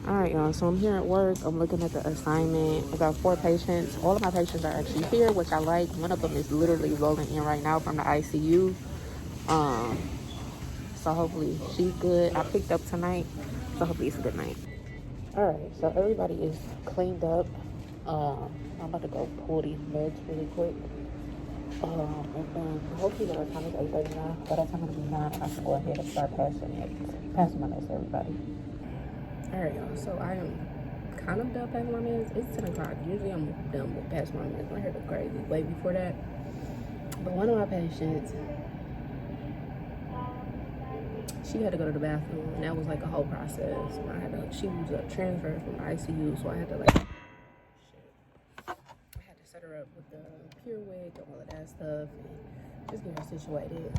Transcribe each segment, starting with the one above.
All right, y'all. So I'm here at work. I'm looking at the assignment. I got 4 patients. All of my patients are actually here, which I like. One of them is literally rolling in right now from the ICU. So hopefully she's good. I picked up tonight, so hopefully it's a good night. All right, so everybody is cleaned up. I'm about to go pull these meds really quick. And then hopefully by the time it's 8:30 now, by the time it's 9, I can go ahead and start passing my meds to everybody. All right, y'all. So I am kind of done passing my meds. It's 10 o'clock. Usually I'm done with passing my meds. My hair look crazy way before that. But one of my patients, she had to go to the bathroom, and that was like a whole process. She was transferred from the ICU, so I had to set her up with the pure wig and all of that stuff, and just get her situated.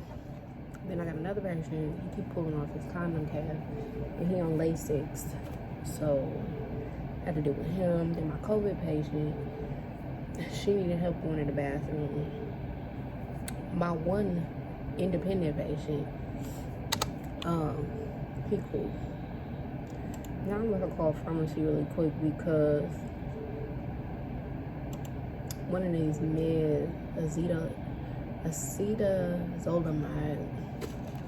Then I got another patient. He keep pulling off his condom cap, and he on Lasix, so I had to deal with him. Then my COVID patient, she needed help going to the bathroom. My one independent patient, he cool. Now I'm gonna call pharmacy really quick because one of these meds, acetazolamide,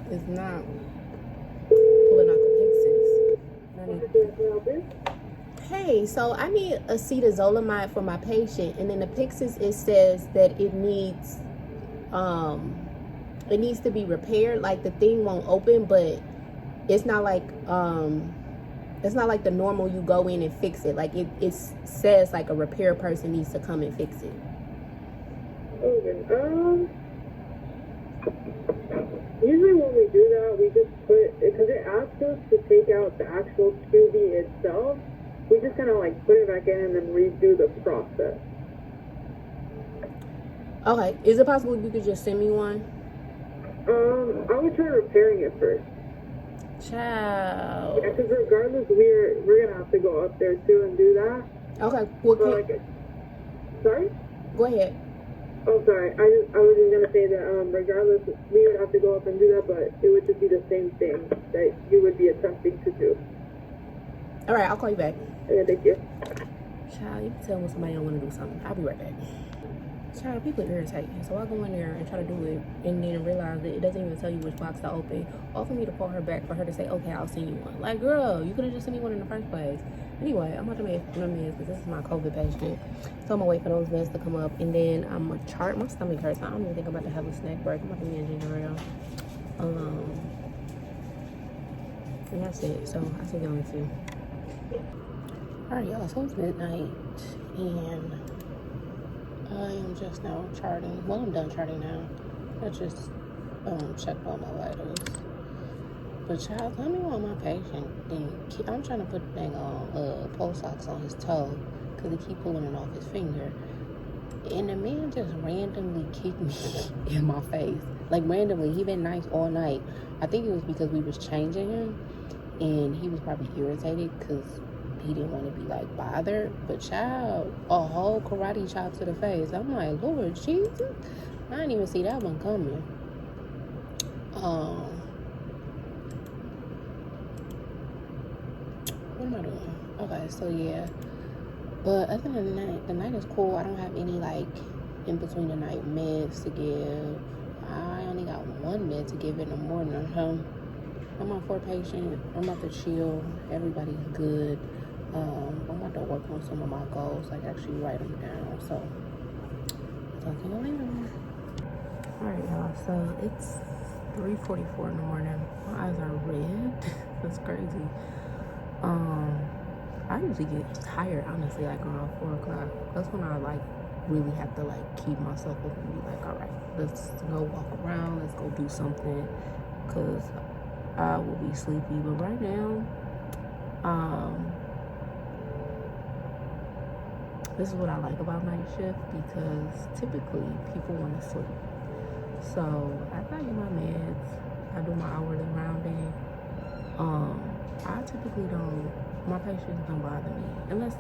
is not pulling out the Pyxis. Hey, so I need acetazolamide for my patient, and in the Pyxis it says that it needs to be repaired. Like the thing won't open, but it's not like the normal you go in and fix it. Like it says like a repair person needs to come and fix it. Okay. Usually when we do that, we just put, because it asks us to take out the actual QV itself, we just kind of like put it back in and then redo the process. Okay, is it possible you could just send me one? I would try repairing it first. Child. Yeah, because regardless, we're gonna have to go up there too and do that. Okay. Well, sorry? Go ahead. Oh, sorry. I was just gonna say that regardless, we would have to go up and do that, but it would just be the same thing that you would be attempting to do. All right, I'll call you back. Okay, thank you. Child, you can tell when somebody don't want to do something. I'll be right back. Child, people irritate me. So I go in there and try to do it, and then realize that it doesn't even tell you which box to open. Or for me to call her back for her to say, okay, I'll send you one. Like, girl, you could have just sent me one in the first place. Anyway, I'm about to make my meds because this is my COVID patient. So I'm gonna wait for those meds to come up, and then I'm gonna chart. My stomach hurts. I don't even think I'm about to have a snack break. I'm about to be in ginger ale. And that's it. So I see y'all soon. All right, y'all. So it's midnight, and I am just now charting. Well, I'm done charting now. I just checked all my vitals. But child, tell me why my patient didn't. I'm trying to put the dang pole socks on his toe because he keep pulling it off his finger. And the man just randomly kicked me in my face. Like randomly. He been nice all night. I think it was because we was changing him. And he was probably irritated because he didn't want to be like bothered. But child, a whole karate chop to the face. I'm like, Lord Jesus, I didn't even see that one coming. What am I doing? Okay, so yeah. But other than that, the night is cool. I don't have any like in between the night meds to give. I only got one med to give in the morning. I'm on 4 patient. I'm about to chill. Everybody's good. I'm about to work on some of my goals, like actually write them down. So, talk to you later. Alright, y'all. So, it's 3:44 in the morning. My eyes are red. That's crazy. I usually get tired, honestly, like around 4 o'clock. That's when I, like, really have to, like, keep myself up and be like, alright, let's go walk around. Let's go do something. Because I will be sleepy. But right now, this is what I like about night shift because typically people want to sleep. So after I get my meds, I do my hourly rounding. I typically my patients don't bother me unless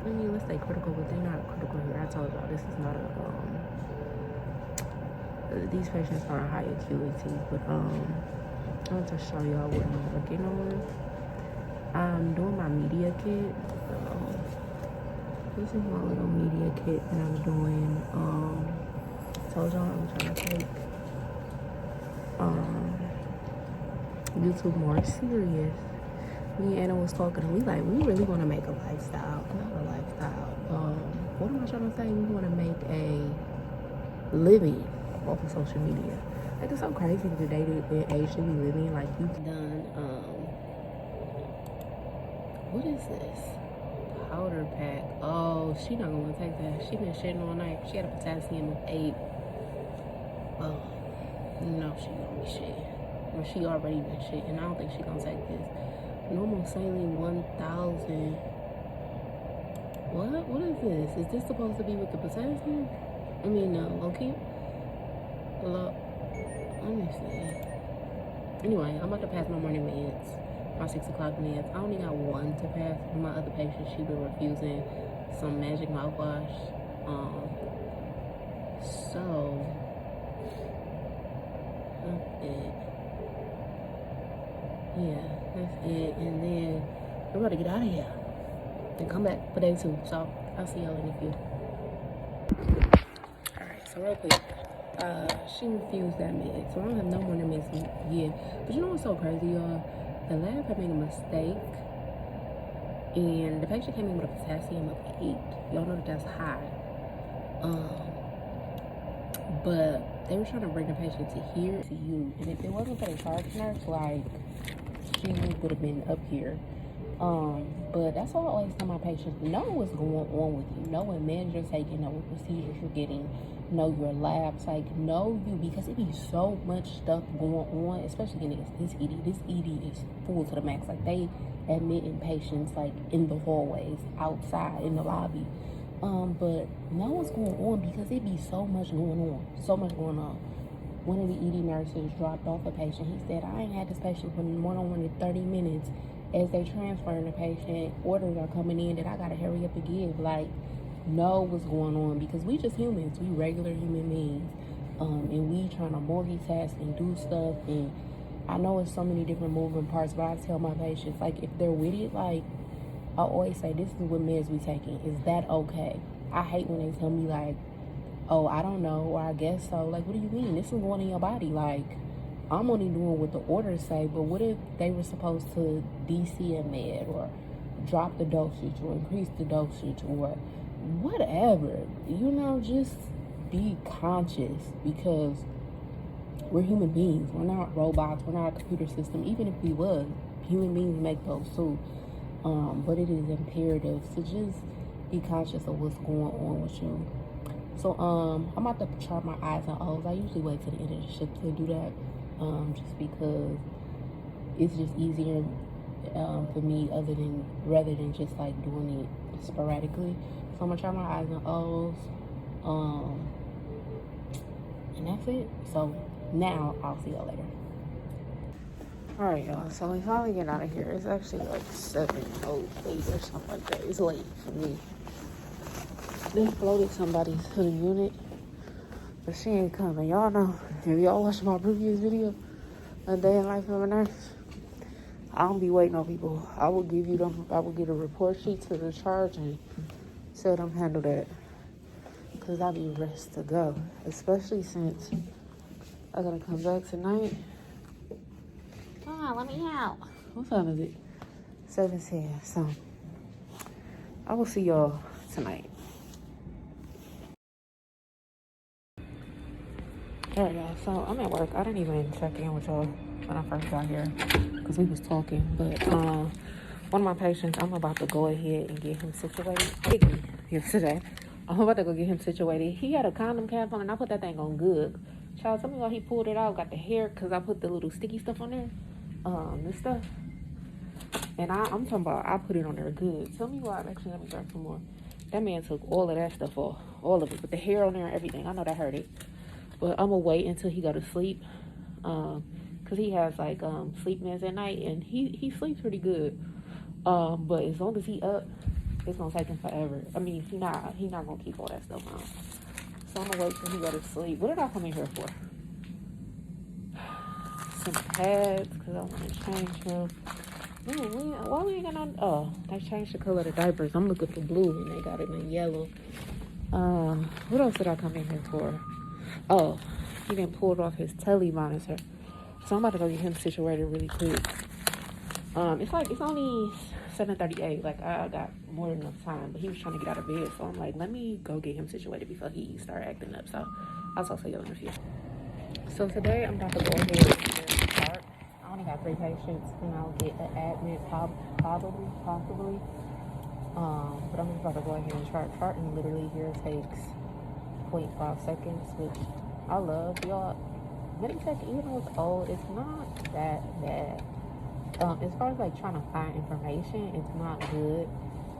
they critical, but they're not critical here. I told y'all this is not these patients are high acuity, but I want to show y'all what I'm working on. I'm doing my media kit. So this is my little media kit that I'm doing. Told y'all I'm trying to take YouTube more serious. Me and Anna was talking and we really want to make a lifestyle, not a lifestyle. What am I trying to say? We want to make a living off of social media. Like, it's so crazy the day and age that we live in. Like, you've done, what is this? Powder pack. Oh, she not gonna take that. She been shitting all night. She had a potassium of 8. Oh, no, she gonna be shitting. Well, she already been shitting. I don't think she gonna take this. Normal saline 1000. What is this? Is this supposed to be with the potassium? I mean, low key. Let me see. Anyway, I'm about to pass my morning meds, my 6 o'clock meds. I only got one to pass. My other patient, she been refusing some magic mouthwash. So that's it. Yeah, that's it. And then we're about to get out of here and come back for day 2. So I'll see y'all in a few. Alright, so real quick. She refused that med, so I don't have no more meds yet. But you know what's so crazy, y'all? The lab had made a mistake, and the patient came in with a potassium of 8. Y'all know that that's high. But they were trying to bring the patient to here to you, and if it wasn't for the charge nurse, like, she would have been up here. But that's why I always tell my patients, know what's going on with you, know what meds you're taking, know what procedures you're getting, know your labs, like, know you, because it be so much stuff going on, especially in this ED. This ED is full to the max. Like, they admitting patients, like, in the hallways, outside, in the lobby. But know what's going on, because it be so much going on. So much going on. One of the ED nurses dropped off a patient. He said, I ain't had this patient for more than 30 minutes. As they transferring the patient, orders are coming in that I gotta hurry up and give. Like, know what's going on, because we just humans. We regular human beings. And we trying to multitask and do stuff. And I know it's so many different moving parts, but I tell my patients, like, if they're with it, like, I always say, this is what meds we taking. Is that okay? I hate when they tell me, like, oh, I don't know, or I guess so. Like, what do you mean? This is going in your body. Like, I'm only doing what the orders say, but what if they were supposed to DC a med, or drop the dosage, or increase the dosage, or whatever? You know, just be conscious, because we're human beings. We're not robots. We're not a computer system. Even if we was, human beings make those too. But it is imperative to just be conscious of what's going on with you. So, I'm about to chart my I's and O's. I usually wait till the end of the shift to do that, just because it's just easier for me, rather than just like doing it sporadically. So I'm gonna chart my I's and O's, and that's it. So now I'll see y'all later. Alright, y'all, so we finally get out of here. It's actually like 7:08 or something like that. It's late for me. They floated somebody to the unit, but she ain't coming. Y'all know, if y'all watched my previous video, A Day in Life of a Nurse, I don't be waiting on people. I will give you them. I will get a report sheet to the charge and tell them handle that, because I be rest to go, especially since I gotta come back tonight. Come on, let me out. What time is it? 7:10. So I will see y'all tonight. Alright, y'all, so I'm at work. I didn't even check in with y'all when I first got here, because we was talking. But one of my patients, I'm about to go ahead and get him situated. Yesterday, I'm about to go get him situated. He had a condom cap on, and I put that thing on good. Child, tell me why he pulled it out, got the hair, because I put the little sticky stuff on there, this stuff. And I'm talking about, I put it on there good. Tell me why. Actually, let me grab some more. That man took all of that stuff off, all of it, with the hair on there and everything. I know that hurt it. But I'm going to wait until he go to sleep, because he has, like, sleep meds at night, and he sleeps pretty good. But as long as he up, it's going to take him forever. I mean, he not going to keep all that stuff on. So I'm going to wait till he go to sleep. What did I come in here for? Some pads, because I want to change him. Why we ain't got no? Oh, they changed the color of the diapers. I'm looking for blue and they got it in yellow. What else did I come in here for? Oh, he done pulled off his telly monitor. So I'm about to go get him situated really quick. It's only 7:38. Like, I got more than enough time, but he was trying to get out of bed. So I'm like, let me go get him situated before he start acting up. So I'll talk to you in a few. So today I'm about to go ahead and start. I only got 3 patients and I'll get an admit possibly. But I'm just about to go ahead and chart. Charting literally here takes 0.5 seconds, which I love, y'all. Meditech, even though it's old, it's not that bad. As far as like trying to find information, it's not good.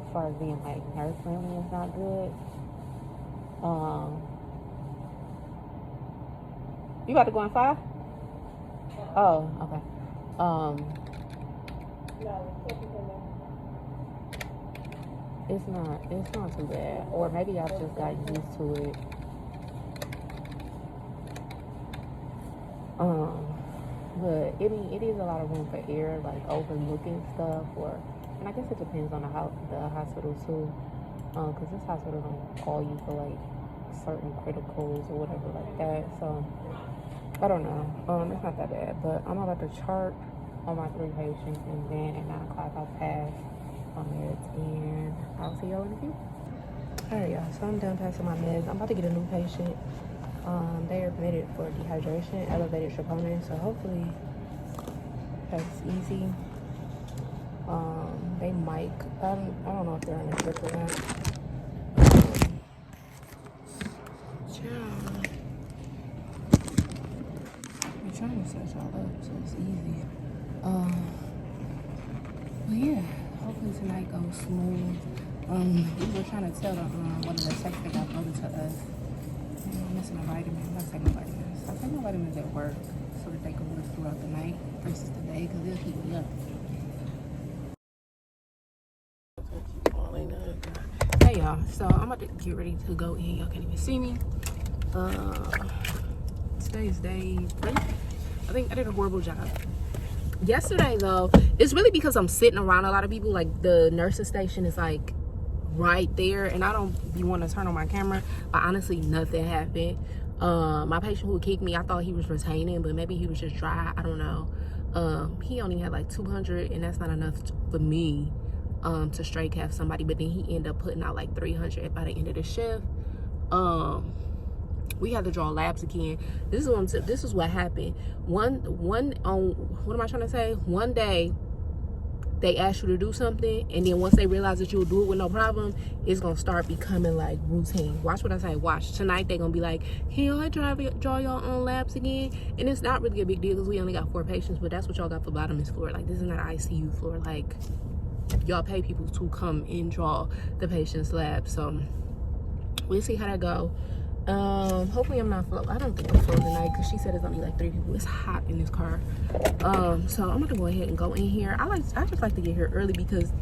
As far as being like nurse friendly, it's not good. You about to go in 5? Oh, okay. It's not too bad. Or maybe I've just gotten used to it. But it is a lot of room for error, like overlooking stuff, and I guess it depends on the hospital too. Cause this hospital don't call you for like certain criticals or whatever like that. So I don't know. It's not that bad, but I'm about to chart on my 3 patients, and then at 9 o'clock I'll pass my meds, and I'll see y'all in a few. Alright, y'all, so I'm done passing my meds. I'm about to get a new patient. They are admitted for dehydration, elevated troponin, so hopefully that's easy. They might, I don't know if they're on a trip or not. I'm trying to set y'all up so it's easy. But yeah, hopefully tonight goes smooth. We were trying to tell one of the techs that got voted to us. I'm missing a vitamin. I'm not taking no vitamins. I take my vitamins at work so that they can work throughout the night versus the day, because they'll keep me up. Hey y'all, so I'm about to get ready to go in. Y'all can't even see me. Today's day 3. I think I did a horrible job. Yesterday though, it's really because I'm sitting around a lot of people. Like, the nursing station is like right there, and I don't be wanting to turn on my camera, but honestly nothing happened. My patient who kicked me, I thought he was retaining, but maybe he was just dry, I don't know. He only had like 200, and that's not enough for me to straight cap somebody, but then he ended up putting out like 300 by the end of the shift. We had to draw labs again. This is what happened. One day they ask you to do something, and then once they realize that you'll do it with no problem, it's gonna start becoming like routine. Watch what I say. Watch. Tonight they're gonna be like, can y'all draw y'all own labs again? And it's not really a big deal because we only got 4 patients, but that's what y'all got for bottomless floor. Like, this is not an ICU floor. Like, y'all pay people to come and draw the patient's lab. So we'll see how that go. Hopefully I'm not floating. I don't think I'm floating tonight because she said it's only like 3 people. It's hot in this car. So I'm gonna go ahead and go in here. I just like to get here early because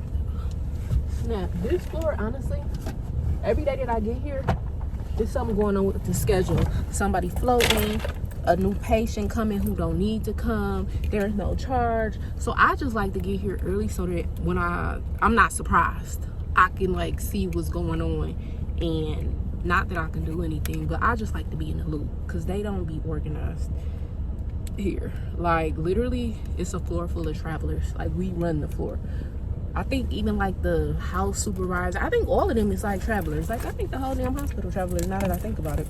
this floor, honestly, every day that I get here, there's something going on with the schedule. Somebody floating, a new patient coming who don't need to come, there's no charge. So I just like to get here early so that when I'm not surprised, I can like see what's going on. And not that I can do anything, but I just like to be in the loop because they don't be organized here. Like, literally, it's a floor full of travelers. Like, we run the floor. I think even like the house supervisor, I think all of them is like travelers. Like, I think the whole damn hospital travelers, now that I think about it.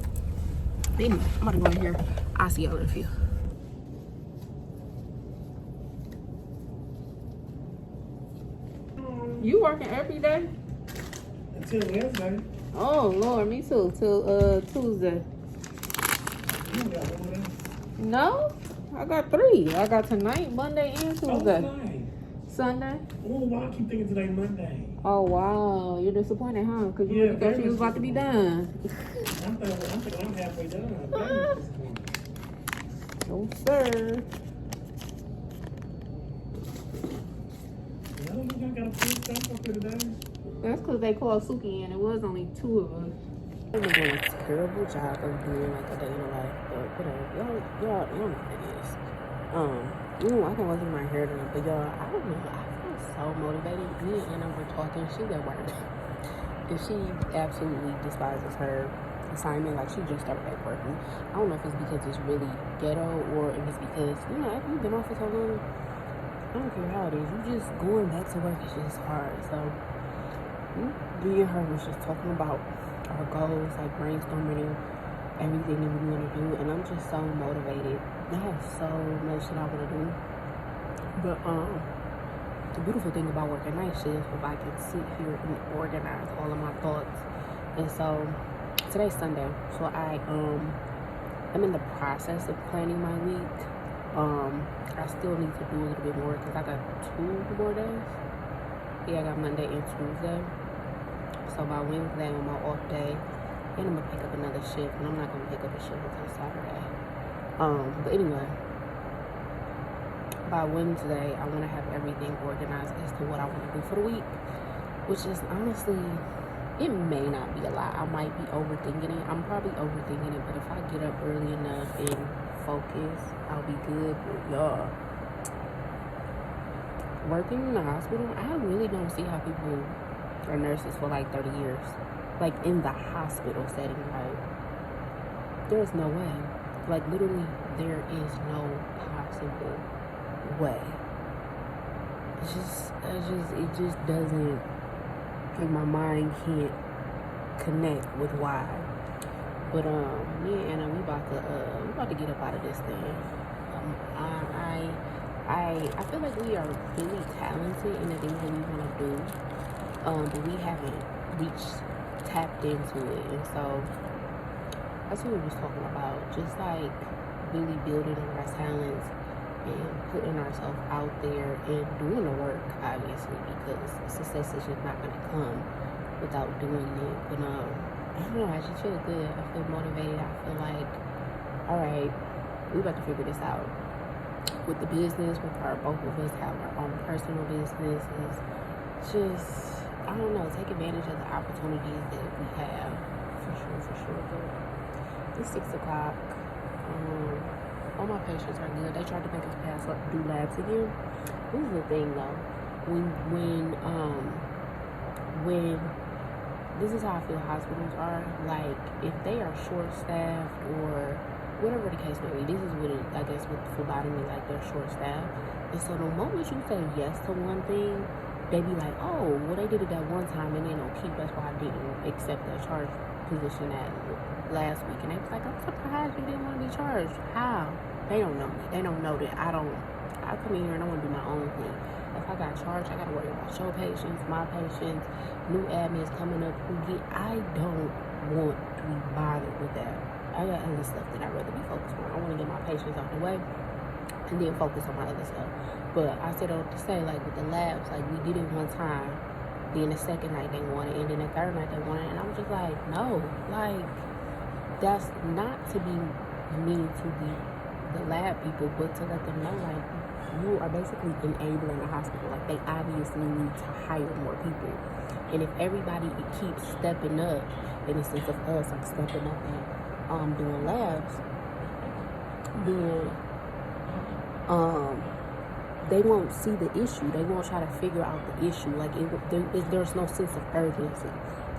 Anyway, I'm about to go in here. I'll see y'all in a few. You working every day? Until Wednesday. Oh Lord, me too. Till Tuesday. You got one. No, I got 3. I got tonight, Monday, and Tuesday. Oh, Sunday. oh, why I keep thinking today Monday? Oh wow, you're disappointed, huh? Because you really thought you was about to be done. I'm thinking I'm halfway done. No sir. No, you got a full staff up here today. That's because they called Suki and it was only 2 of us. I've been doing a terrible job of doing like a day in the life, but whatever. Y'all know what it is. I can wasn't my hair done, but y'all, I don't know. I feel so motivated. Me and Anna were talking. She's at work. And she absolutely despises her assignment. Like, she just started back working. I don't know if it's because it's really ghetto or if it's because, after you've been off for so long, I don't care how it is. You just going back to work is just hard. So, me and her was just talking about our goals, like brainstorming everything that we want to do. And I'm just so motivated. I have so much that I want to do. But, the beautiful thing about working night shift is I can sit here and organize all of my thoughts. And so today's Sunday, so I'm in the process of planning my week. I still need to do a little bit more because I got 2 more days. I got Monday and Tuesday. So by Wednesday on my off day, then I'm gonna pick up another shift, and I'm not gonna pick up a shift until Saturday. But anyway, by Wednesday, I want to have everything organized as to what I want to do for the week, which is honestly, it may not be a lot. I might be overthinking it. I'm probably overthinking it, but if I get up early enough and focus, I'll be good. But y'all, working in the hospital, I really don't see how people are nurses for like 30 years. Like, in the hospital setting, like, there's no way. Like, literally, there is no possible way. It just doesn't, like, my mind can't connect with why. But me and Anna, we about to get up out of this thing. I feel like we are really talented in the things that we want to do, but we haven't tapped into it. And so that's what we was talking about, just like really building on our talents and putting ourselves out there and doing the work, obviously, because success is just not going to come without doing it. But I don't know, I just feel good. I feel motivated. I feel like, all right, we about to figure this out with the business, with both of us have our own personal businesses. Just, I don't know, take advantage of the opportunities that we have, for sure. But it's 6 o'clock. All my patients are good. They tried to make us pass up, do labs again. This is the thing, though. When this is how I feel hospitals are. Like, if they are short-staffed or whatever the case may be, this is what it, I guess, with phlebotomy, like, they're short-staffed. And so the moment you say yes to one thing, they be like, oh, well, they did it that one time and then they'll keep, that's why I didn't accept the charge position at last week. And they was like, I'm surprised you didn't want to be charged. How? They don't know me. They don't know that I come in here and I want to do my own thing. If I got charged, I got to worry about your patients, my patients, new admins coming up I don't want to be bothered with that. I got other stuff that I'd rather be focused on. I want to get my patients out the way and then focus on my other stuff. But I said to say, like, with the labs, like, we did it one time, then the second night they wanted it, and then the third night they wanted it, and I was just like, no, like, that's not to be mean to the lab people, but to let them know, like, you are basically enabling the hospital. Like, they obviously need to hire more people. And if everybody keeps stepping up, in the sense of us, like, stepping up and doing labs, then they won't see the issue. They won't try to figure out the issue. Like, there's no sense of urgency.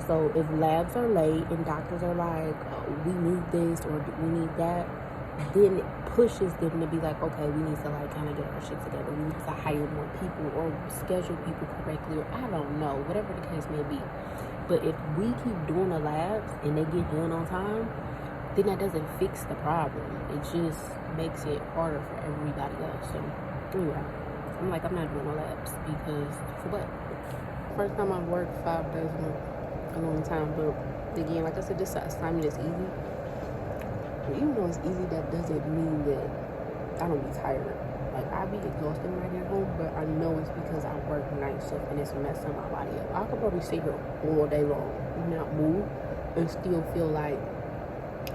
So if labs are late and doctors are like, oh, we need this or we need that, then it pushes them to be like, okay, we need to, like, kind of get our shit together. We need to hire more people or schedule people correctly, or I don't know, whatever the case may be. But if we keep doing the labs and they get done on time, then that doesn't fix the problem. It just makes it harder for everybody else. So anyway, I'm like, I'm not doing no labs because for what? First time I've worked 5 days in a long time, but again, like I said, this assignment is easy. Even though it's easy, that doesn't mean that I don't be tired. Like, I be exhausted when I get home, but I know it's because I work night shift and it's messing my body up. I could probably sit here all day long, not move, and still feel like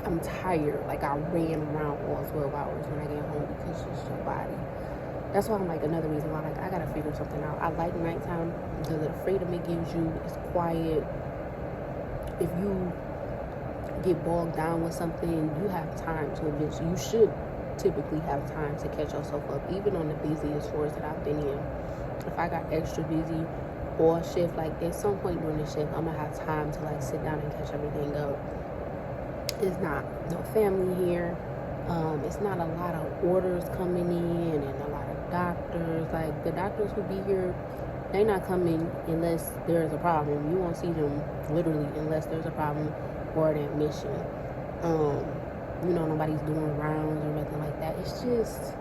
I'm tired. Like, I ran around all 12 hours when I get home because it's just your body. That's why I'm like, another reason why, like, I gotta figure something out. I like nighttime because of the freedom it gives you. It's quiet. If you get bogged down with something, you have time to eventually, you should typically have time to catch yourself up. Even on the busiest floors that I've been in, if I got extra busy all shift, like at some point during the shift, I'm gonna have time to like sit down and catch everything up. It's not no family here. It's not a lot of orders coming in and a lot of doctors. Like the doctors who be here, they not coming unless there's a problem. You won't see them literally unless there's a problem or an admission. You know, nobody's doing rounds or nothing like that. It's just,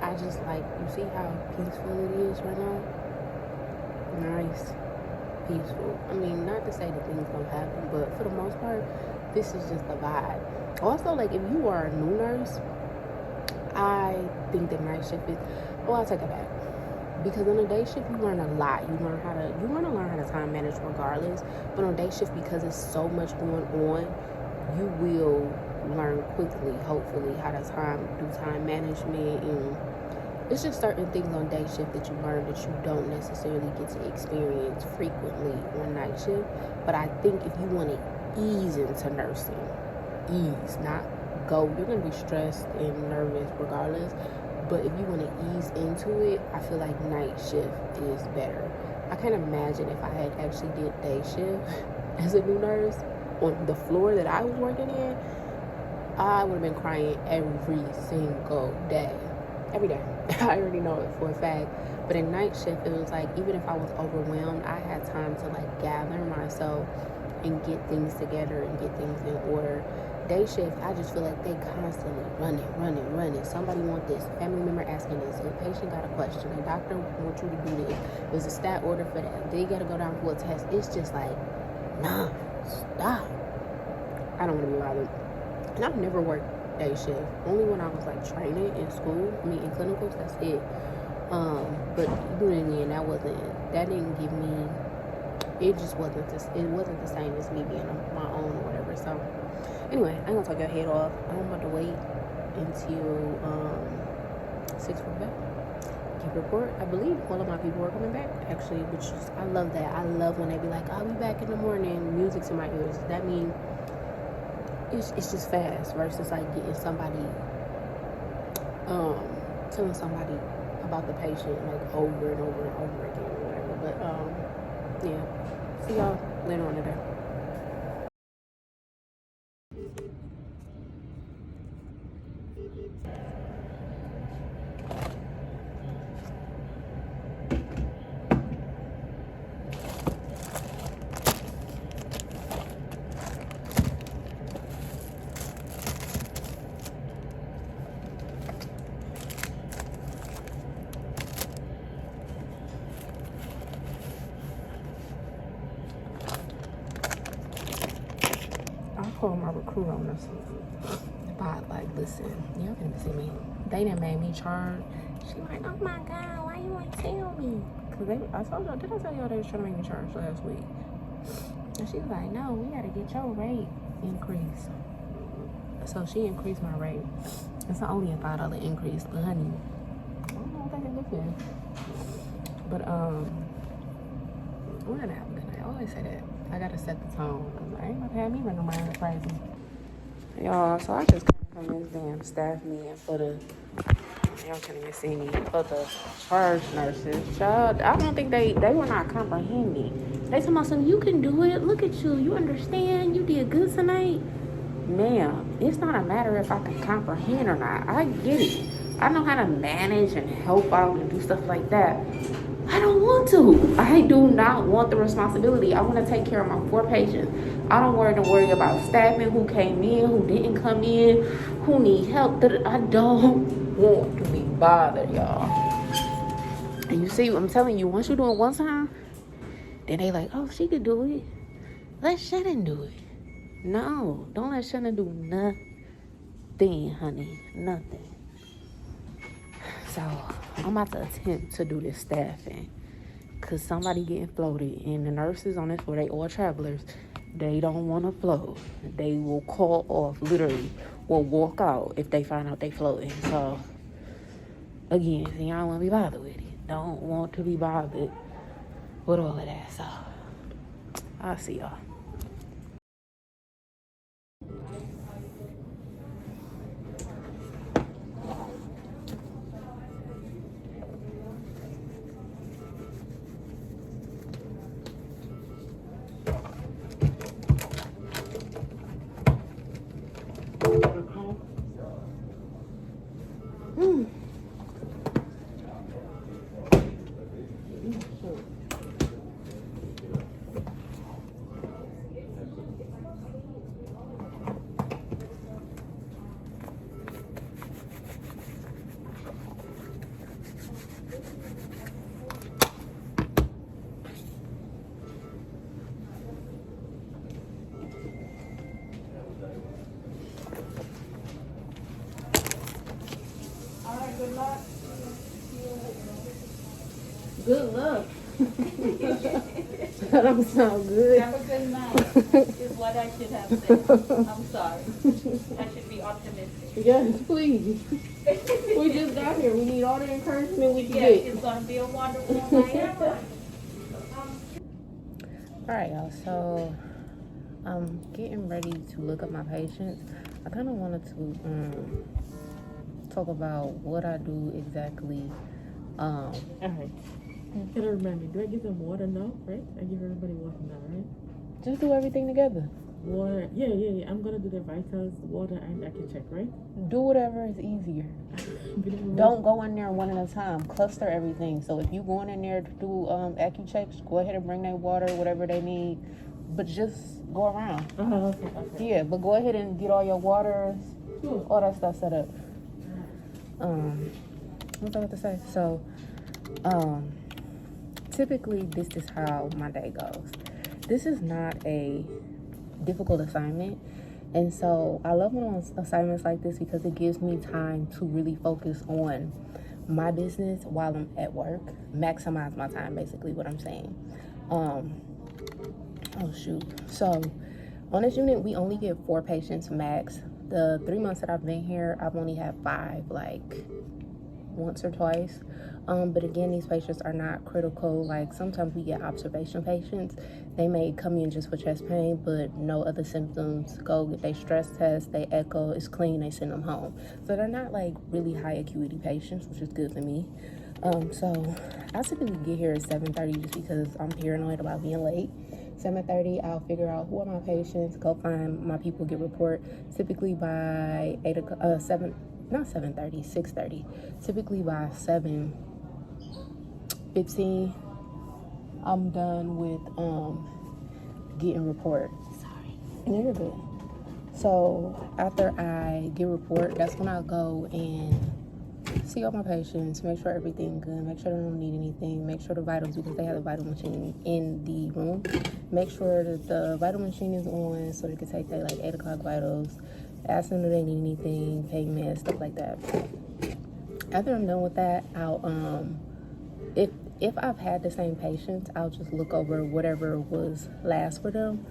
I just like, you see how peaceful it is right now? Nice, peaceful. I mean, not to say that things don't happen, but for the most part, this is just the vibe. Also, like, if you are a new nurse, I think that night shift is, I'll take it back. Because on a day shift, you learn a lot. You learn how to time manage regardless. But on day shift, because it's so much going on, you will learn quickly, hopefully, how to do time management. And it's just certain things on day shift that you learn that you don't necessarily get to experience frequently on night shift. But I think if you want to ease into nursing, not go, you're going to be stressed and nervous regardless. But if you want to ease into it, I feel like night shift is better. I can't imagine if I had actually did day shift as a new nurse on the floor that I was working in, I would have been crying every single day. Every day. I already know it for a fact. But in night shift, it was like, even if I was overwhelmed, I had time to like gather myself and get things together and get things in order. Day shift, I just feel like they constantly running. Somebody want this, family member asking this, a patient got a question, a doctor wants you to do this, there's a stat order for that, they gotta go down for a test. It's just like, nah, stop. I don't want to be bothered. And I've never worked day shift, only when I was like training in school, in clinicals, that's it. But doing it, that didn't give me, it wasn't the same as me being on my own or whatever. So anyway, I ain't gonna take your head off. I'm about to wait until 6 for back. Keep report. I believe all of my people are coming back actually, which is, I love that. I love when they be like, I'll be back in the morning, music's in my ears. That means it's just fast versus like getting somebody telling somebody about the patient like over and over and over again or whatever. But yeah. See y'all later on today. I called my recruiter on this about like, listen, y'all can see me. They done made me charge. She like, oh my God, why you ain't tell me? Cause I told y'all, did I tell y'all they was trying to make me charge last week? And she was like, no, we gotta get your rate increased. So she increased my rate. It's only a $5 increase, but honey, I don't know what they can do for. But we're gonna have a good night. I always say that. I gotta set the tone. I ain't about to have me running around crazy. Y'all, so I just came from this damn staff meeting for the, y'all can't even see me, for the charge nurses. Child, I don't think they were not comprehending. They told me something, you can do it. Look at you. You understand. You did good tonight. Ma'am, it's not a matter if I can comprehend or not. I get it. I know how to manage and help out and do stuff like that. I don't want to. I do not want the responsibility. I want to take care of my 4 patients. I don't worry about staffing, who came in, who didn't come in, who need help. I don't want to be bothered, y'all. And you see, I'm telling you, once you do it one time, then they like, oh, she could do it. Let Shannon do it. No, don't let Shannon do nothing, honey. Nothing. So I'm about to attempt to do this staffing, cause somebody getting floated, and the nurses on this floor, they all travelers. They don't want to float. They will call off, literally, will walk out if they find out they floating. So again, y'all don't want to be bothered with it. Don't want to be bothered with all of that. So I'll see y'all. Good luck. That don't sound good. Have a good night, is what I should have said. I'm sorry. I should be optimistic. Yes, please. We just got here. We need all the encouragement we can Yes, get. it's gonna be a wonderful night. Alright, y'all. So, I'm getting ready to look up my patients. I kind of wanted to talk about what I do exactly. Alright. Can I remind me, do I give them water now, right? I give everybody water now, right? Just do everything together. Water, yeah. I'm gonna do the vitals, water, and I can check, right? Do whatever is easier. Don't go in there one at a time. Cluster everything. So if you going in there to do AccuChecks, go ahead and bring their water, whatever they need. But just go around. Okay. Yeah, but go ahead and get all your waters, all that stuff set up. What was I about to say? So, typically this is how my day goes. This is not a difficult assignment, and so I love when on assignments like this because it gives me time to really focus on my business while I'm at work. Maximize my time, basically what I'm saying. Oh shoot. So on this unit we only get 4 patients max. The 3 months that I've been here, I've only had 5, like once or twice. But again, these patients are not critical. Like sometimes we get observation patients. They may come in just for chest pain, but no other symptoms. Go get their stress test, they echo, it's clean, they send them home. So they're not like really high acuity patients, which is good for me. So I typically get here at 7:30 just because I'm paranoid about being late. 7:30, I'll figure out who are my patients, go find my people, get report. Typically by 6:30. Typically by 7:15, I'm done with getting report. Sorry. No, you're good. So after I get report, that's when I'll go and see all my patients, make sure everything's good, make sure they don't need anything, make sure the vitals, because they have a vital machine in the room, make sure that the vital machine is on so they can take their like 8 o'clock vitals, ask them if they need anything, pain meds, stuff like that. After I'm done with that, I'll if I've had the same patients, I'll just look over whatever was last for them,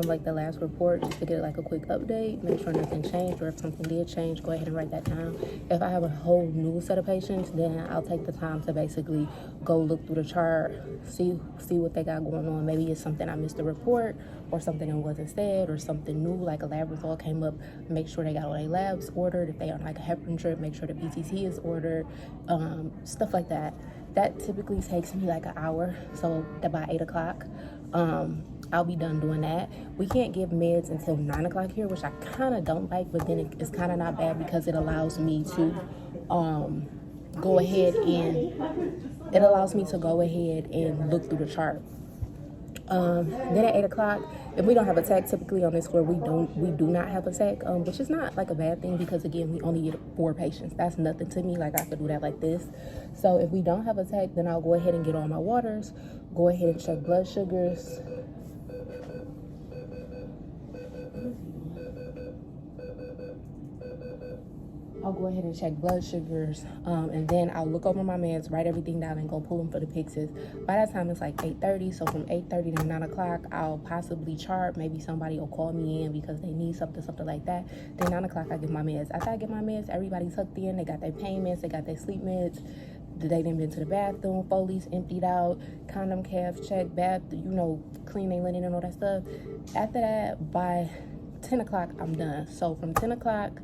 like the last report, just to get like a quick update, make sure nothing changed, or if something did change, go ahead and write that down. If I have a whole new set of patients, then I'll take the time to basically go look through the chart, see what they got going on. Maybe it's something I missed the report, or something that wasn't said, or something new, like a lab result came up, make sure they got all their labs ordered. If they on like a heparin drip, make sure the PCT is ordered, stuff like that. That typically takes me like an hour, so by 8 o'clock, I'll be done doing that. We can't give meds until 9 o'clock here, which I kind of don't like, but then it's kind of not bad because it allows me to go ahead and look through the chart. Then at 8 o'clock, if we don't have a tech, typically on this floor we do not have a tech, which is not like a bad thing because again we only get 4 patients. That's nothing to me. Like I could do that like this. So if we don't have a tech, then I'll go ahead and get all my waters, go ahead and check blood sugars. I'll go ahead and check blood sugars, and then I'll look over my meds, write everything down, and go pull them for the Pyxis. By that time, it's like 8:30, so from 8:30 to 9 o'clock, I'll possibly chart. Maybe somebody will call me in because they need something like that. Then 9 o'clock, I get my meds. After I get my meds, everybody's hooked in. They got their pain meds, they got their sleep meds. They done been to the bathroom, Foley's emptied out, condom caps checked, clean their linen and all that stuff. After that, by 10 o'clock, I'm done. So from 10 o'clock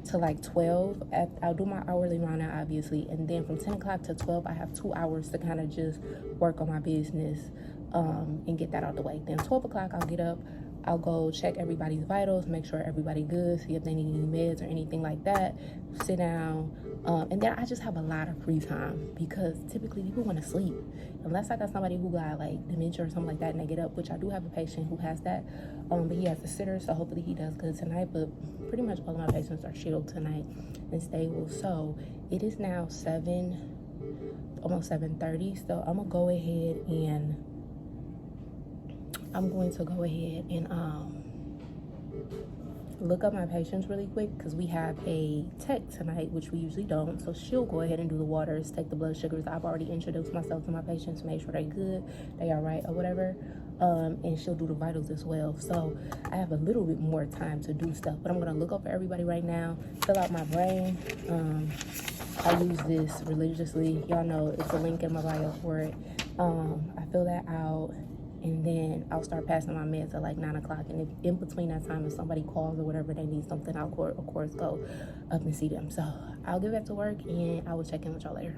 to like 12, I'll do my hourly round obviously, and then from 10 o'clock to 12 I have 2 hours to kind of just work on my business and get that out the way. Then 12 o'clock I'll get up, I'll go check everybody's vitals, make sure everybody good, see if they need any meds or anything like that, sit down, and then I just have a lot of free time because typically people want to sleep unless I got somebody who got like dementia or something like that and they get up, which I do have a patient who has that, but he has a sitter, so hopefully he does good tonight. But pretty much all of my patients are chilled tonight and stable. So it is now almost 7:30, so I'm gonna go ahead and look up my patients really quick because we have a tech tonight, which we usually don't. So she'll go ahead and do the waters, take the blood sugars. I've already introduced myself to my patients, make sure they're good, they all right or whatever. And she'll do the vitals as well. So I have a little bit more time to do stuff, but I'm gonna look up for everybody right now, fill out my brain. I use this religiously. Y'all know it's a link in my bio for it. I fill that out, and then I'll start passing my meds at like 9 o'clock. And if in between that time, if somebody calls or whatever, they need something, I'll of course go up and see them. So I'll get back to work, and I will check in with y'all later.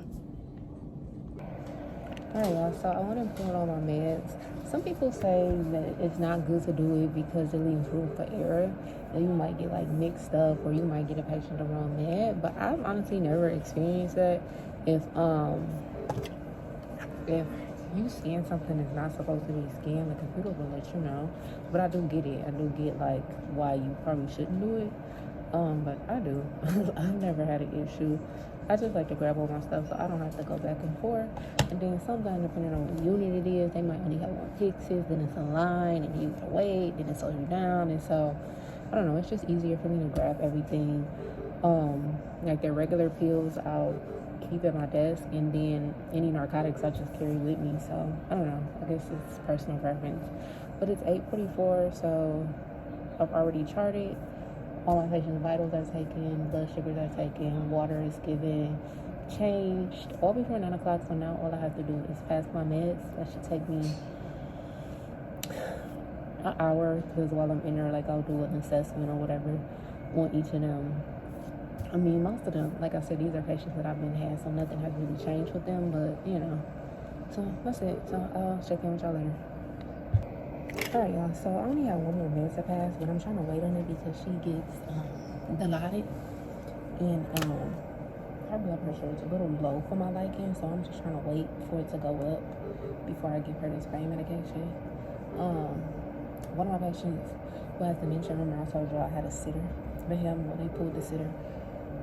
All right, y'all, so I want to put on my meds. Some people say that it's not good to do it because it leaves room for error, and you might get like mixed up, or you might get a patient the wrong med. But I've honestly never experienced that. If you scan something that's not supposed to be scanned, the computer will let you know. But I do get it. I do get like why you probably shouldn't do it. But I do. I've never had an issue. I just like to grab all my stuff so I don't have to go back and forth. And then sometimes, depending on what unit it is, they might only have one Pyxis, then it's a line, and you gotta wait, then it slows you down. And so, I don't know, it's just easier for me to grab everything. Like their regular pills, I'll keep at my desk, and then any narcotics I just carry with me. So, I don't know, I guess it's personal preference. But it's 8:44, so I've already charted. All my patients' vitals are taken, blood sugars are taken, water is given, changed, all before 9 o'clock. So now all I have to do is pass my meds. That should take me an hour, because while I'm in there, like, I'll do an assessment or whatever on each of them. I mean, most of them, like I said, these are patients that I've been had, so nothing has really changed with them, but, you know. So that's it. So I'll check in with y'all later. Alright, y'all, so I only have one more med to pass, but I'm trying to wait on it because she gets dilated, and her blood pressure is a little low for my liking, so I'm just trying to wait for it to go up before I give her this pain medication. One of my patients who has dementia, remember I told you I had a sitter for him when they pulled the sitter.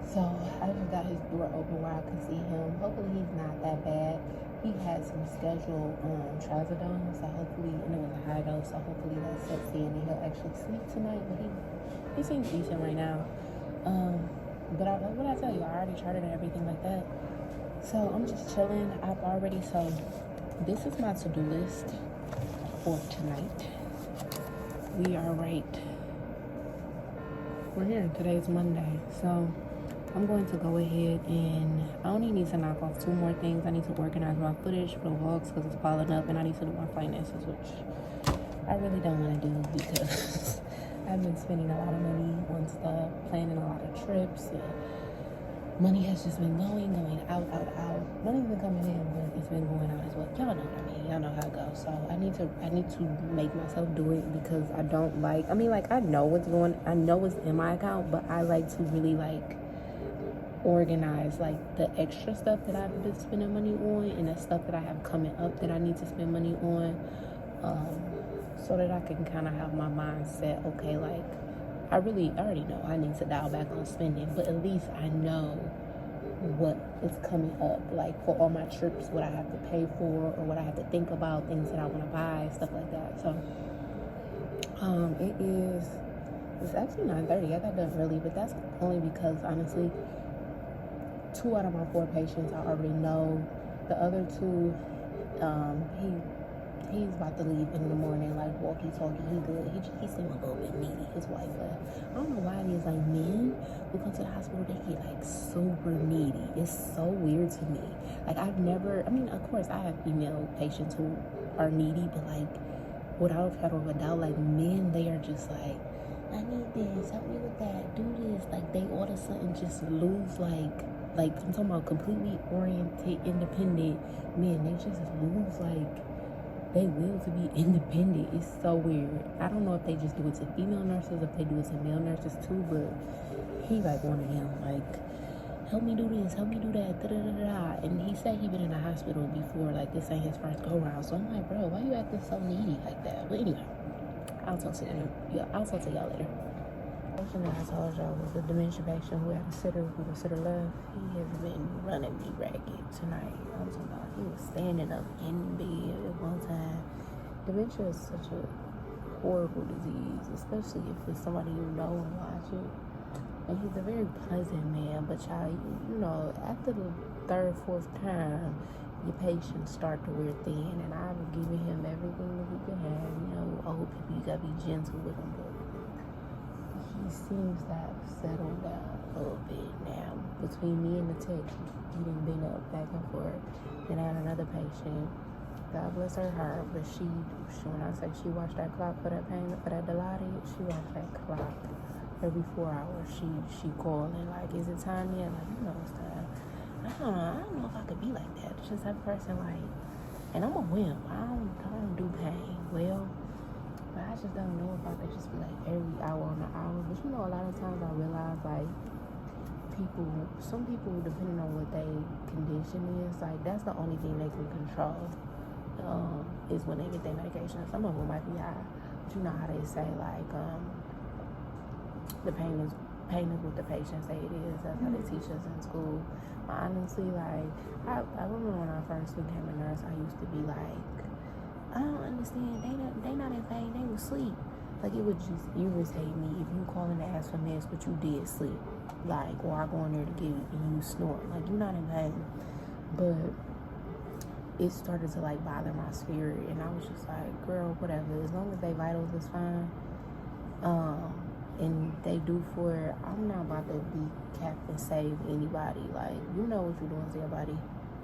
So I just got his door open where I could see him. Hopefully he's not that bad. He had some scheduled trazodone, so hopefully, and it was a high dose, so hopefully that sets in and he'll actually sleep tonight. But he seems decent right now. But what I tell you, I already charted and everything like that. So I'm just chilling. So this is my to-do list for tonight. We are we're here. Today's Monday, so I'm going to go ahead and I only need to knock off 2 more things. I need to organize my footage for the vlogs because it's piling up, and I need to do my finances, which I really don't want to do because I've been spending a lot of money on stuff, planning a lot of trips, and money has just been going out. Money's been coming in, but it's been going out as well. Y'all know what I mean. Y'all know how it goes. So I need to make myself do it because I don't like. I mean, like I know what's in my account, but I like to really like organize like the extra stuff that I've been spending money on and the stuff that I have coming up that I need to spend money on, so that I can kind of have my mind set. Okay, like I already know I need to dial back on spending, but at least I know what is coming up, like for all my trips, what I have to pay for or what I have to think about, things that I want to buy, stuff like that. So it's actually 9:30. I got done early, but that's only because honestly 2 out of my 4 patients I already know. The other 2, he's about to leave in the morning, like walkie-talkie. He good. He seemed a little bit needy. His wife left. I don't know why it is, like men who come to the hospital, they get like super needy. It's so weird to me. Like I've never, I mean, of course I have female patients who are needy, but like without a shadow of a doubt, like men, they are just like, I need this, help me with that, do this. Like they all of a sudden just lose like I'm talking about completely oriented, independent men. They just lose like they will to be independent. It's so weird. I don't know if they just do it to female nurses, if they do it to male nurses too, but he like one of them, like, help me do this, help me do that, da-da-da-da. And he said he been in the hospital before, like this ain't his first go round. So I'm like, bro, why you acting so needy like that? But anyway, I'll talk to y'all later. The person that I told y'all was a dementia patient who had a sitter left. He has been running me ragged tonight. I'm talking about he was standing up in bed at one time. Dementia is such a horrible disease, especially if it's somebody you know and watch it. And he's a very pleasant man, but y'all, you know, after the third, fourth time, your patience start to wear thin, and I've given him everything that he can have. You know, old people, you gotta be gentle with him, but he seems to have settled down a little bit now. Between me and the tech, he done been up back and forth. Then I had another patient, God bless her heart, but she when I say she watched that clock for that payment, for that Dilaudid, she watched that clock every 4 hours. She calling like, is it time yet? Like, you know it's time. I don't know if I could be like that. It's just that person, like, and I'm a wimp. I don't do pain well, but I just don't know if I could just be like every hour on the hour. But you know, a lot of times I realize like some people, depending on what their condition is, like that's the only thing they can control. Is when they get their medication. Some of them might be high, but you know how they say like the pain is what the patient say it is. That's how they teach us in school. Honestly, like I remember when I first became a nurse, I used to be like, I don't understand. They not in pain. They was asleep. Like it would just irritate me if you calling to ask for meds, but you did sleep. Like, or I go in there to get it and you snort. Like you're not in pain. But it started to like bother my spirit, and I was just like, girl, whatever. As long as they vitals is fine, and they do for it, I'm not about to be capped and save anybody. Like, you know what you're doing to your body.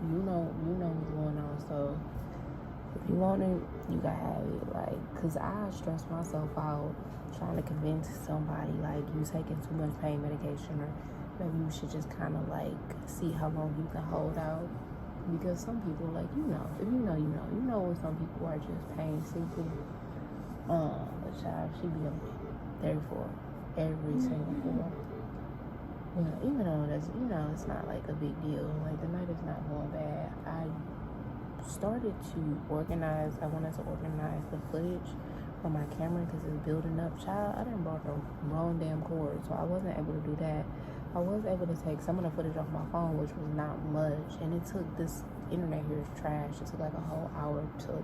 You know what's going on. So if you want it, you gotta have it. Like, cause I stress myself out trying to convince somebody like you taking too much pain medication, or maybe you should just kind of like see how long you can hold out. Because some people, like, you know, if you know, you know when some people are just pain seeking. But child, she be on there for every single form. But even though that's, you know, it's not like a big deal. Like the night is not going bad. I started to organize. I wanted to organize the footage from my camera because it's building up. Child, I done brought the wrong damn cord, so I wasn't able to do that. I was able to take some of the footage off my phone, which was not much, and it took, this internet here is trash. It took like a whole hour to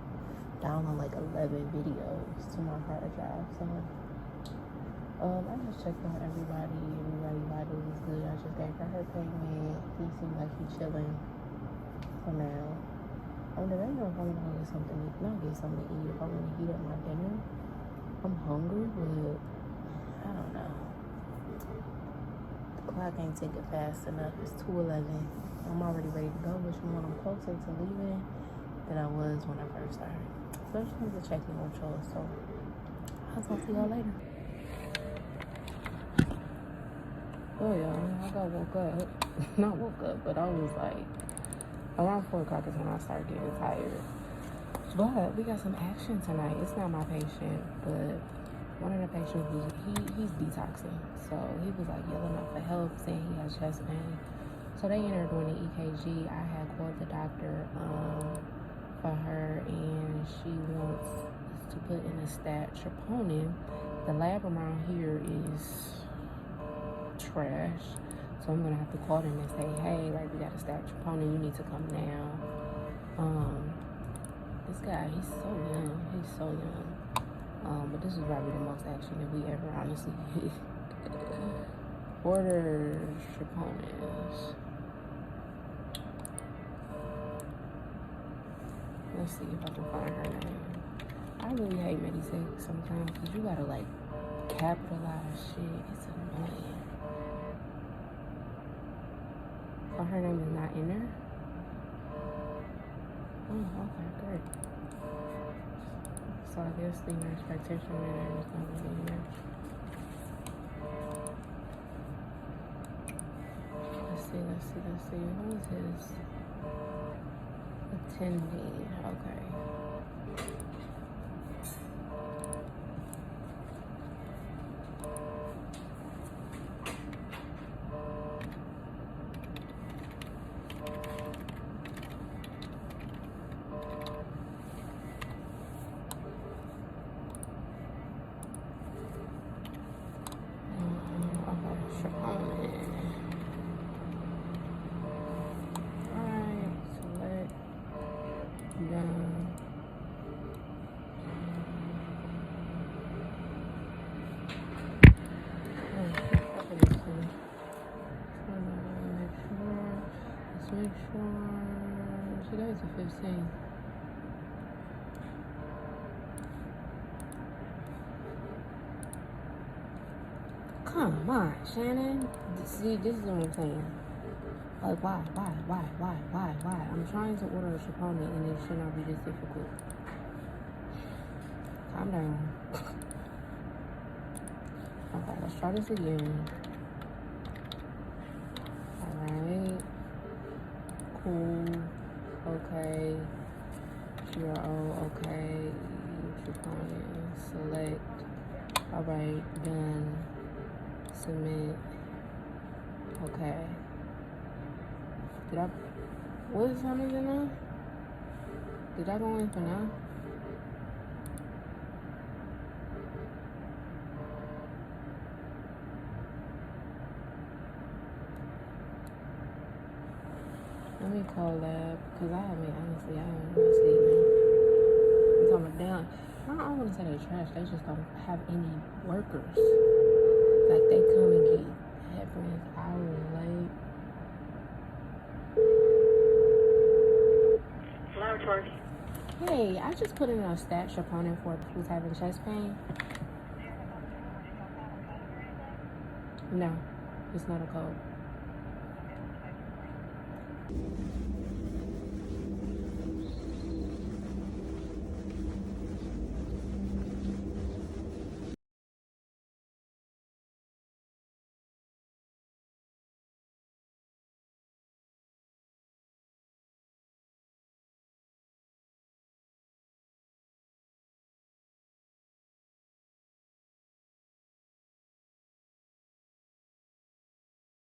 download like 11 videos to my hard drive. So I just checked on everybody vitals is good. I just gave her her payment. He seemed like he's chilling for now. I don't know if I'm gonna get something to eat. Not get something to eat. If I'm gonna heat up my dinner. I'm hungry, but I don't know. Clock ain't ticking fast enough. It's 2:11. I'm already ready to go, which means I'm closer to leaving than I was when I first started. So I just wanted to check in with y'all. So I'll talk to y'all later. Oh y'all, I got woke up. Not woke up, but I was like, around 4 o'clock is when I started getting tired. But we got some action tonight. It's not my patient, but one of the patients he's detoxing. So he was like yelling out for help, saying he has chest pain. So they ended up doing an EKG. I had called the doctor for her, and she wants to put in a stat troponin. The lab around here is trash. So I'm gonna have to call them and say, hey, like we got a stat troponin, you need to come now. This guy, he's so young. But this is probably the most action that we ever honestly did. Order troponins. Let's see if I can find her name. I really hate Meditech sometimes because you gotta like capitalize shit. It's annoying. Oh, her name is not in there? Oh, okay, great. So I guess the nurse practitioner name is not really in there. Let's see. Who is his attending? Okay. Done. 15. Come on, Shannon. See, this is what I'm saying. Like, why? I'm trying to order a chipotle and it should not be this difficult. Calm down. Okay, let's try this again. Alright. Cool. Okay. Zero. Okay. Chipotle. Select. Alright. Done. Submit. Okay. Did I? What time is it now? Did I go in for now? Let me call that because I haven't sleep now. I'm talking about down. I don't want to say they're trash. They just don't have any workers. Like they come and get peppers hours late. Laboratory. Hey, I just put in a stat opponent for who's having chest pain. No, it's not a cold.